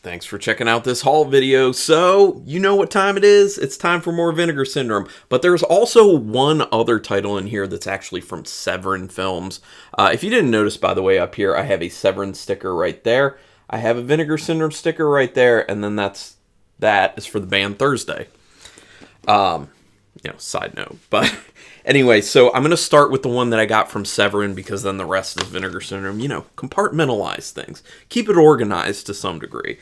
Thanks for checking out this haul video. So, you know what time it is? It's time for more Vinegar Syndrome. But there's also one other title in here that's actually from Severin Films. If you didn't notice, by the way, up here, I have a Severin sticker right there. I have a Vinegar Syndrome sticker right there. And then that is for the band Thursday. Side note. But anyway, so I'm going to start with the one that I got from Severin because then the rest is Vinegar Syndrome. Compartmentalize things. Keep it organized to some degree.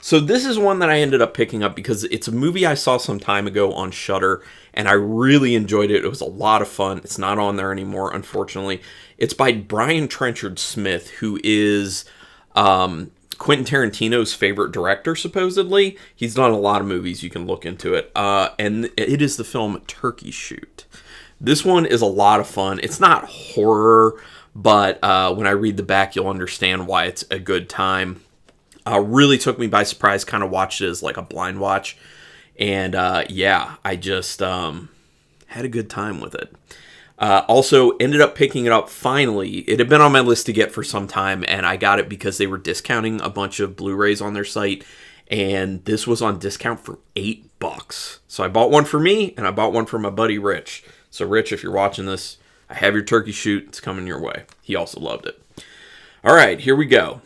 So this is one that I ended up picking up because it's a movie I saw some time ago on Shudder, and I really enjoyed it. It was a lot of fun. It's not on there anymore, unfortunately. It's by Brian Trenchard Smith, who is Quentin Tarantino's favorite director, supposedly. He's done a lot of movies. You can look into it. And it is the film Turkey Shoot. This one is a lot of fun. It's not horror, but when I read the back, you'll understand why it's a good time. Really took me by surprise. Kind of watched it as like a blind watch. And I just had a good time with it. Also, ended up picking it up finally. It had been on my list to get for some time, and I got it because they were discounting a bunch of Blu-rays on their site, and this was on discount for $8. So I bought one for me, and I bought one for my buddy Rich. So Rich, if you're watching this, I have your Turkey Shoot. It's coming your way. He also loved it. All right, here we go.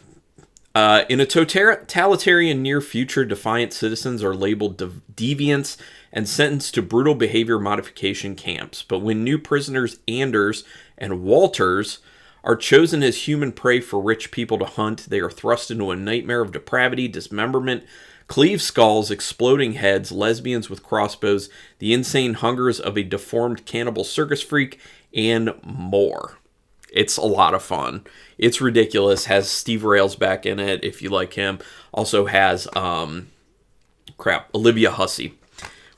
In a totalitarian near future, defiant citizens are labeled deviants and sentenced to brutal behavior modification camps. But when new prisoners Anders and Walters are chosen as human prey for rich people to hunt, they are thrust into a nightmare of depravity, dismemberment, cleaved skulls, exploding heads, lesbians with crossbows, the insane hungers of a deformed cannibal circus freak, and more. It's a lot of fun. It's ridiculous. Has Steve Railsback in it, if you like him. Also has, Olivia Hussey.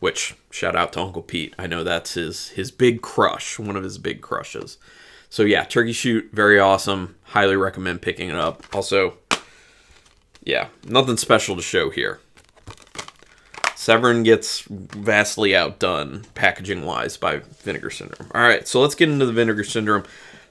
Which, shout out to Uncle Pete. I know that's his big crush. One of his big crushes. So yeah, Turkey Shoot, very awesome. Highly recommend picking it up. Also, yeah, nothing special to show here. Severin gets vastly outdone, packaging-wise, by Vinegar Syndrome. Alright, so let's get into the Vinegar Syndrome.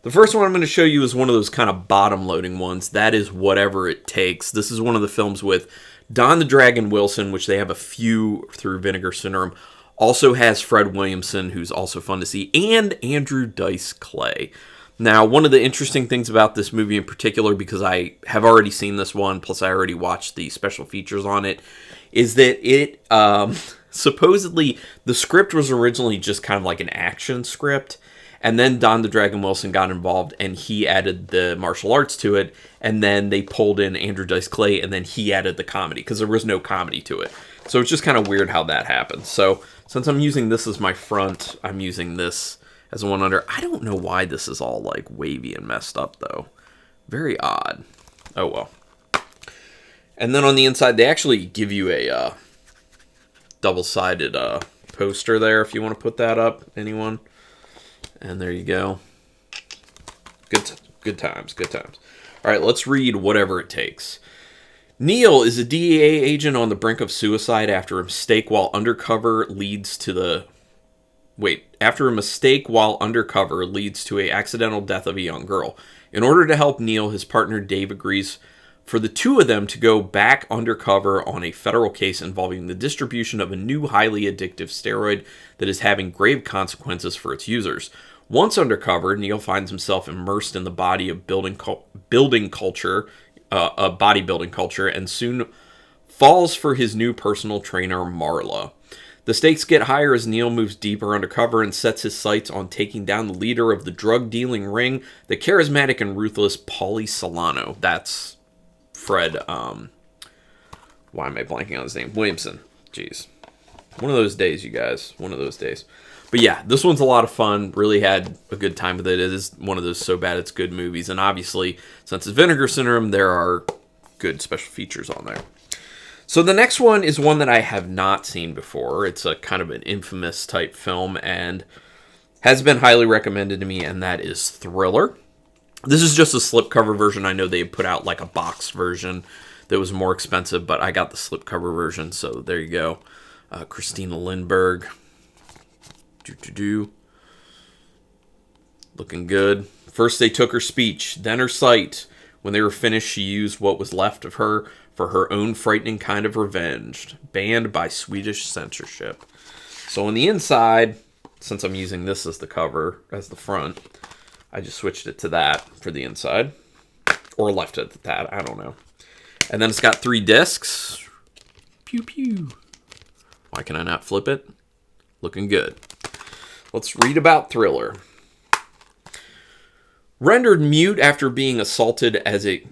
The first one I'm going to show you is one of those kind of bottom-loading ones. That is Whatever It Takes. This is one of the films with Don the Dragon Wilson, which they have a few through Vinegar Syndrome. Also has Fred Williamson, who's also fun to see, and Andrew Dice Clay. Now, one of the interesting things about this movie in particular, because I have already seen this one, plus I already watched the special features on it, is that it, supposedly, the script was originally just kind of like an action script. And then Don the Dragon Wilson got involved, and he added the martial arts to it. And then they pulled in Andrew Dice Clay, and then he added the comedy, because there was no comedy to it. So it's just kind of weird how that happened. So since I'm using this as my front, I'm using this as one under. I don't know why this is all like wavy and messed up, though. Very odd. Oh, well. And then on the inside, they actually give you a double-sided poster there, if you want to put that up, anyone. And there you go. Good times. All right, let's read Whatever It Takes. Neil is a DEA agent on the brink of suicide after a mistake while undercover leads to a accidental death of a young girl. In order to help Neil, his partner Dave agrees for the two of them to go back undercover on a federal case involving the distribution of a new highly addictive steroid that is having grave consequences for its users. Once undercover, Neil finds himself immersed in the bodybuilding culture and soon falls for his new personal trainer, Marla. The stakes get higher as Neil moves deeper undercover and sets his sights on taking down the leader of the drug-dealing ring, the charismatic and ruthless Paulie Solano. That's Fred, why am I blanking on his name? Williamson. Jeez. One of those days, you guys. One of those days. But yeah, this one's a lot of fun. Really had a good time with it. It is one of those so bad it's good movies. And obviously, since it's Vinegar Syndrome, there are good special features on there. So the next one is one that I have not seen before. It's a kind of an infamous type film and has been highly recommended to me, and that is Thriller. This is just a slipcover version. I know they put out like a box version that was more expensive, but I got the slipcover version, so there you go. Christina Lindbergh. Looking good. First they took her speech, then her sight. When they were finished, she used what was left of her for her own frightening kind of revenge, banned by Swedish censorship. So on the inside, since I'm using this as the cover, as the front, I just switched it to that for the inside. Or left it at that, I don't know. And then it's got 3 discs. Pew pew. Why can I not flip it? Looking good. Let's read about Thriller. Rendered mute after being assaulted as a...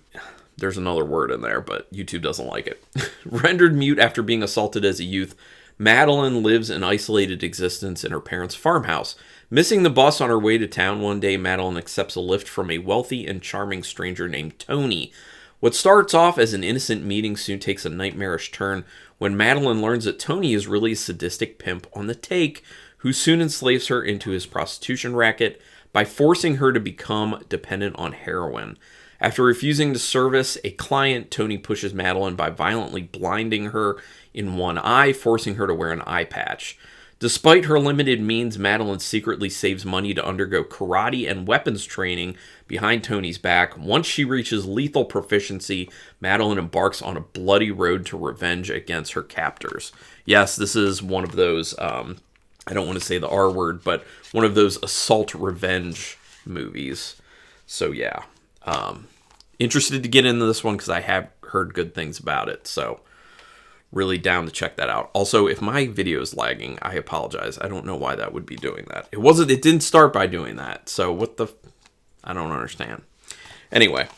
There's another word in there, but YouTube doesn't like it. Rendered mute after being assaulted as a youth, Madeline lives an isolated existence in her parents' farmhouse. Missing the bus on her way to town one day, Madeline accepts a lift from a wealthy and charming stranger named Tony. What starts off as an innocent meeting soon takes a nightmarish turn when Madeline learns that Tony is really a sadistic pimp on the take, who soon enslaves her into his prostitution racket by forcing her to become dependent on heroin. After refusing to service a client, Tony pushes Madeline by violently blinding her in one eye, forcing her to wear an eye patch. Despite her limited means, Madeline secretly saves money to undergo karate and weapons training behind Tony's back. Once she reaches lethal proficiency, Madeline embarks on a bloody road to revenge against her captors. Yes, this is one of those, I don't want to say the R word, but one of those assault revenge movies. So yeah, interested to get into this one because I have heard good things about it. So really down to check that out. Also, if my video is lagging, I apologize. I don't know why that would be doing that. It didn't start by doing that. So I don't understand. Anyway,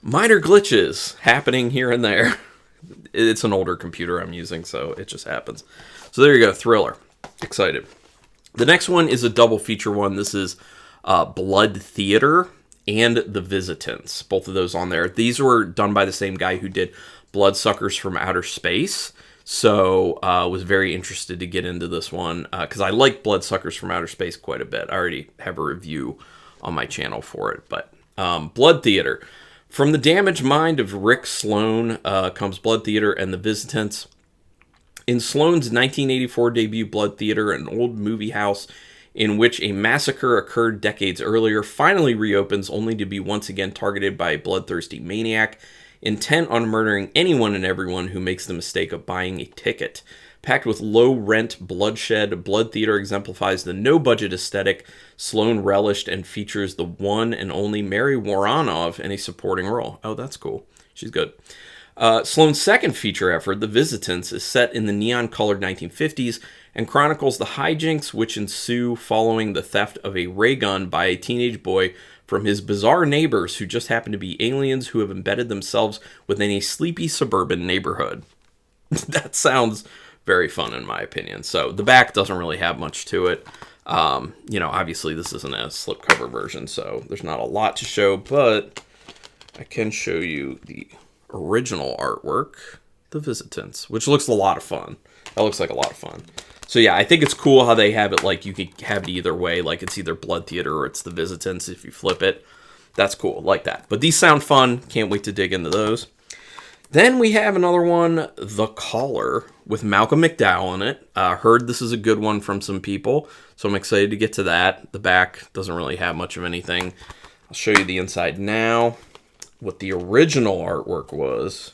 minor glitches happening here and there. It's an older computer I'm using, so it just happens. So there you go, Thriller. Excited. The next one is a double feature one. This is Blood Theater and The Visitants. Both of those on there. These were done by the same guy who did Bloodsuckers from Outer Space. So was very interested to get into this one because I like Bloodsuckers from Outer Space quite a bit. I already have a review on my channel for it. But Blood Theater. From the damaged mind of Rick Sloan comes Blood Theater and The Visitants. In Sloan's 1984 debut, Blood Theater, an old movie house in which a massacre occurred decades earlier, finally reopens only to be once again targeted by a bloodthirsty maniac intent on murdering anyone and everyone who makes the mistake of buying a ticket. Packed with low-rent bloodshed, Blood Theater exemplifies the no-budget aesthetic Sloan relished and features the one and only Mary Woronov in a supporting role. Oh, that's cool. She's good. Sloan's second feature effort, The Visitants, is set in the neon-colored 1950s and chronicles the hijinks which ensue following the theft of a ray gun by a teenage boy from his bizarre neighbors who just happen to be aliens who have embedded themselves within a sleepy suburban neighborhood. That sounds very fun in my opinion. So the back doesn't really have much to it. Obviously this isn't a slipcover version, so there's not a lot to show, but I can show you the original artwork, The Visitants, which looks a lot of fun. That looks like a lot of fun. So yeah, I think it's cool how they have it, like you could have it either way, like it's either Blood Theater or it's The Visitants if you flip it. That's cool, like that. But these sound fun, can't wait to dig into those. Then we have another one, The Caller, with Malcolm McDowell in it. Heard this is a good one from some people, so I'm excited to get to that. The back doesn't really have much of anything. I'll show you the inside now. What the original artwork was.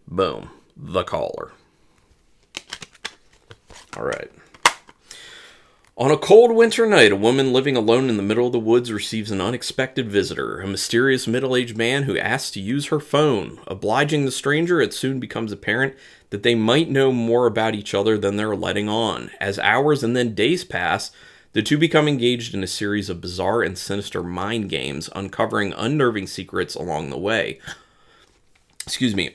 Boom. The Caller. All right. On a cold winter night, a woman living alone in the middle of the woods receives an unexpected visitor, a mysterious middle-aged man who asks to use her phone. Obliging the stranger, it soon becomes apparent that they might know more about each other than they're letting on. As hours and then days pass, the two become engaged in a series of bizarre and sinister mind games, uncovering unnerving secrets along the way.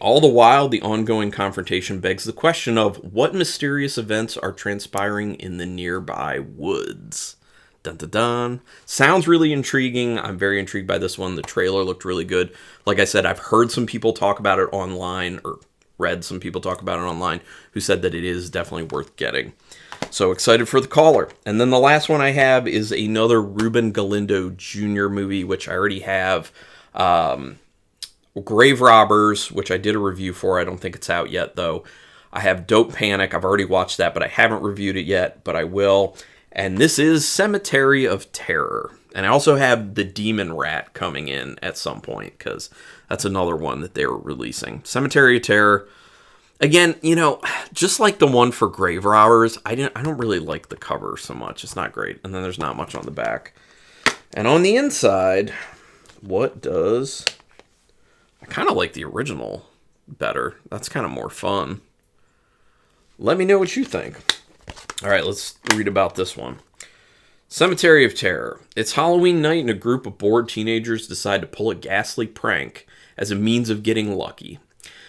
All the while, the ongoing confrontation begs the question of what mysterious events are transpiring in the nearby woods. Dun dun dun. Sounds really intriguing. I'm very intrigued by this one. The trailer looked really good. Like I said, I've heard some people talk about it online, or read some people talk about it online, who said that it is definitely worth getting. So excited for The Caller. And then the last one I have is another Ruben Galindo Jr. movie, which I already have. Grave Robbers, which I did a review for. I don't think it's out yet, though. I have Dope Panic. I've already watched that, but I haven't reviewed it yet, but I will. And this is Cemetery of Terror. And I also have the Demon Rat coming in at some point, because that's another one that they were releasing. Cemetery of Terror. Again, you know, just like the one for Grave Robbers, I don't really like the cover so much. It's not great. And then there's not much on the back. And on the inside, what does... I kind of like the original better. That's kind of more fun. Let me know what you think. All right, let's read about this one. Cemetery of Terror. It's Halloween night and a group of bored teenagers decide to pull a ghastly prank as a means of getting lucky.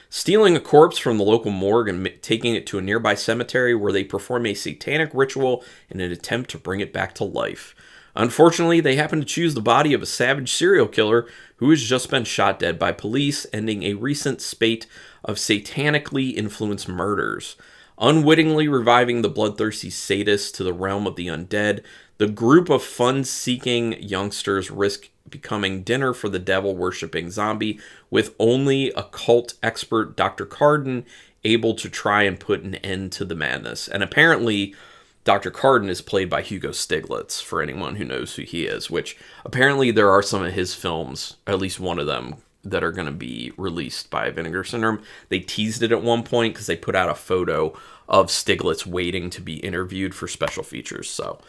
Stealing a corpse from the local morgue and taking it to a nearby cemetery where they perform a satanic ritual in an attempt to bring it back to life. Unfortunately, they happen to choose the body of a savage serial killer who has just been shot dead by police, ending a recent spate of satanically influenced murders. Unwittingly reviving the bloodthirsty sadist to the realm of the undead, the group of fun-seeking youngsters risk becoming dinner for the devil-worshipping zombie, with only occult expert Dr. Carlin able to try and put an end to the madness. And apparently, Dr. Carlin is played by Hugo Stiglitz, for anyone who knows who he is, which apparently there are some of his films, at least one of them, that are going to be released by Vinegar Syndrome. They teased it at one point because they put out a photo of Stiglitz waiting to be interviewed for special features. So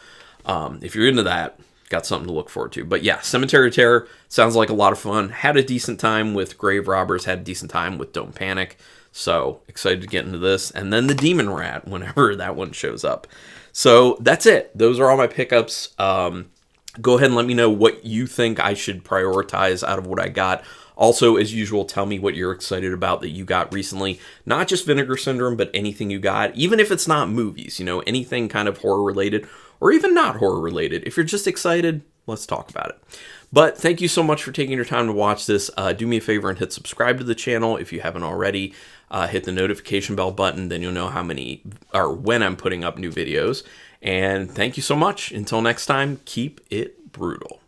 if you're into that, got something to look forward to. But yeah, Cemetery of Terror sounds like a lot of fun. Had a decent time with Grave Robbers, had a decent time with Don't Panic. So excited to get into this. And then the Demon Rat, whenever that one shows up. So that's it. Those are all my pickups. Go ahead and let me know what you think I should prioritize out of what I got. Also, as usual, tell me what you're excited about that you got recently. Not just Vinegar Syndrome, but anything you got. Even if it's not movies, you know, anything kind of horror related or even not horror related. If you're just excited, let's talk about it. But thank you so much for taking your time to watch this. Do me a favor and hit subscribe to the channel if you haven't already. Hit the notification bell button, then you'll know how many or when I'm putting up new videos. And thank you so much. Until next time, keep it brutal.